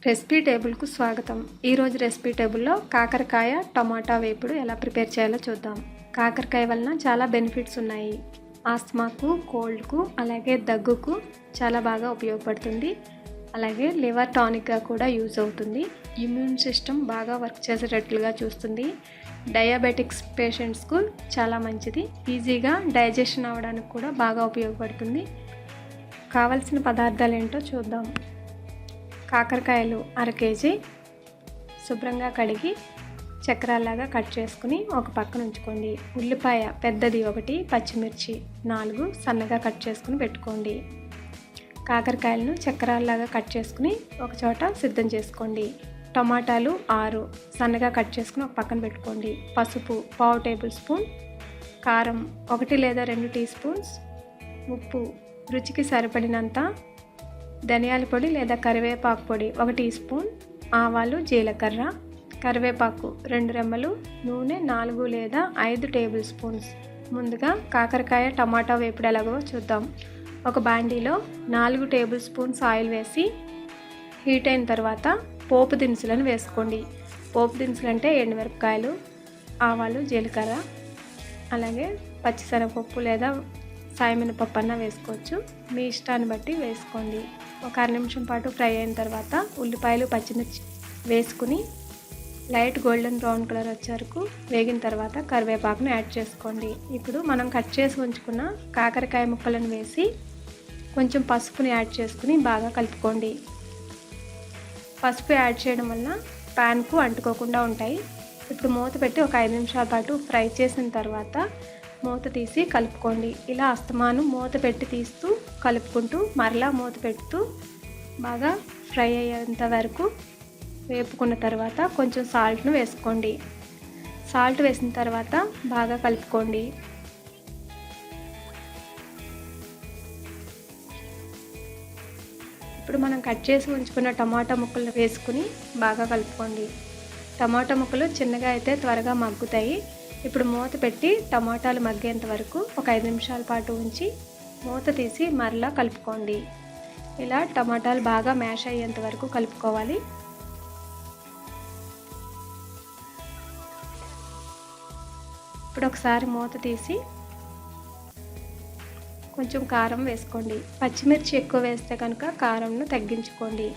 Recipe టేబుల్కు స్వాగతం. ఈరోజు recipe టేబుల్లో కాకరకాయ టమాటా వేపుడు ఎలా ప్రిపేర్ చేయాలో చూద్దాం. కాకరకాయ వలన చాలా బెనిఫిట్స్ ఉన్నాయి. ఆస్తమాకు, కోల్డ్కు, అలాగే దగ్గుకు చాలా బాగా ఉపయోగపడుతుంది. అలాగే లివర్ టానిక్గా కూడా యూజ్ అవుతుంది. ఇమ్యూన్ సిస్టమ్ బాగా వర్క్ చేసేటట్లుగా చూస్తుంది. డయాబెటిక్స్ పేషెంట్స్కు చాలా మంచిది. ఈజీగా డైజెషన్ అవ్వడానికి కూడా బాగా ఉపయోగపడుతుంది. కావలసిన పదార్థాలు ఏంటో చూద్దాం. కాకరకాయలు 1/2 కేజీ శుభ్రంగా కడిగి చక్రాల్లాగా కట్ చేసుకుని ఒక పక్కన ఉంచుకోండి. ఉల్లిపాయ పెద్దది 1, పచ్చిమిర్చి 4 సన్నగా కట్ చేసుకుని పెట్టుకోండి. కాకరకాయలను చక్రాల్లాగా కట్ చేసుకుని ఒక చోట సిద్ధం చేసుకోండి. టమాటాలు 6 సన్నగా కట్ చేసుకుని ఒక పక్కన పెట్టుకోండి. పసుపు 1/2 టేబుల్ స్పూన్, కారం 1 లేదా 2 టీ స్పూన్స్, ఉప్పు రుచికి సరిపడినంత, ధనియాల పొడి లేదా కరివేపాకు పొడి 1 టీ స్పూన్, ఆవాలు, జీలకర్ర, కరివేపాకు 2 రెమ్మలు, నూనె 4 లేదా 5 టేబుల్ స్పూన్స్. ముందుగా కాకరకాయ టమాటా వేపుడు ఎలాగో చూద్దాం. ఒక బాండీలో 4 టేబుల్ స్పూన్స్ ఆయిల్ వేసి హీట్ అయిన తర్వాత పోపు దినుసులను వేసుకోండి. పోపు దినుసులు అంటే ఎండుమిరపకాయలు, ఆవాలు, జీలకర్ర, అలాగే పచ్చిశనగపప్పు లేదా సాయమినపప్పు అన్న వేసుకోవచ్చు. మీ ఇష్టాన్ని బట్టి వేసుకోండి. ఒక 1/2 నిమిషం పాటు ఫ్రై అయిన తర్వాత ఉల్లిపాయలు, పచ్చిమిర్చి వేసుకుని లైట్ గోల్డెన్ బ్రౌన్ కలర్ వచ్చే వరకు వేగిన తర్వాత కరివేపాకును యాడ్ చేసుకోండి. ఇప్పుడు మనం కట్ చేసి ఉంచుకున్న కాకరకాయ ముక్కలను వేసి కొంచెం పసుపుని యాడ్ చేసుకుని బాగా కలుపుకోండి. పసుపు యాడ్ చేయడం వల్ల ప్యాన్కు అంటుకోకుండా ఉంటాయి. ఇప్పుడు మూత పెట్టి ఒక 5 నిమిషాల పాటు ఫ్రై చేసిన తర్వాత మూత తీసి కలుపుకోండి. ఇలా అస్తమాను మూత పెట్టి తీస్తూ కలుపుకుంటూ మరలా మూత పెడుతూ బాగా ఫ్రై అయ్యేంత వరకు వేపుకున్న తర్వాత కొంచెం సాల్ట్ను వేసుకోండి. సాల్ట్ వేసిన తర్వాత బాగా కలుపుకోండి. ఇప్పుడు మనం కట్ చేసి ఉంచుకున్న టమాటా ముక్కలను వేసుకుని బాగా కలుపుకోండి. టమాటా ముక్కలు చిన్నగా అయితే త్వరగా మగ్గుతాయి. ఇప్పుడు మూత పెట్టి టమాటాలు మగ్గేంత వరకు ఒక 5 నిమిషాల పాటు ఉంచి మూత తీసి మరలా కలుపుకోండి. ఇలా టమాటాలు బాగా మ్యాష్ అయ్యేంత వరకు కలుపుకోవాలి. ఇప్పుడు ఒకసారి మూత తీసి కొంచెం కారం వేసుకోండి. పచ్చిమిర్చి ఎక్కువ వేస్తే కనుక కారంను తగ్గించుకోండి.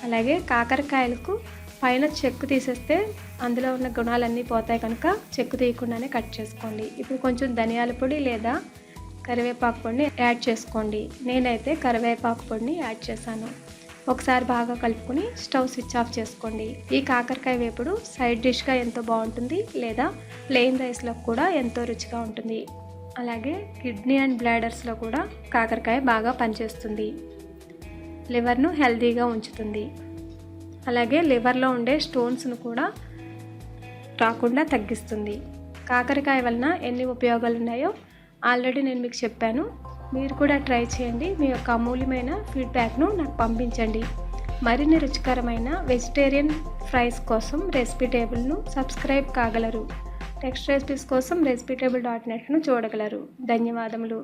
అలాగే కాకరకాయలకు పైన చెక్కు తీసేస్తే అందులో ఉన్న గుణాలన్నీ పోతాయి కనుక చెక్కు తీయకుండానే కట్ చేసుకోండి. ఇప్పుడు కొంచెం ధనియాల పొడి లేదా కరివేపాకు పొడిని యాడ్ చేసుకోండి. నేనైతే కరివేపాకు పొడిని యాడ్ చేశాను. ఒకసారి బాగా కలుపుకొని స్టవ్ స్విచ్ ఆఫ్ చేసుకోండి. ఈ కాకరకాయ వేపుడు సైడ్ డిష్గా ఎంతో బాగుంటుంది, లేదా ప్లెయిన్ రైస్లో కూడా ఎంతో రుచిగా ఉంటుంది. అలాగే కిడ్నీ అండ్ బ్లాడర్స్లో కూడా కాకరకాయ బాగా పనిచేస్తుంది. లివర్ను హెల్తీగా ఉంచుతుంది. అలాగే లివర్లో ఉండే స్టోన్స్ను కూడా రాకుండా తగ్గిస్తుంది. కాకరకాయ వలన ఎన్ని ఉపయోగాలు ఉన్నాయో ఆల్రెడీ నేను మీకు చెప్పాను. మీరు కూడా ట్రై చేయండి. మీ యొక్క అమూల్యమైన ఫీడ్బ్యాక్ను నాకు పంపించండి. మరిన్ని రుచికరమైన వెజిటేరియన్ ఫ్రైస్ కోసం రెసిపీ టేబుల్ను సబ్స్క్రైబ్ కాగలరు. టెక్స్ట్ రెసిపీస్ కోసం రెసిపీటేబుల్.netను చూడగలరు. ధన్యవాదములు.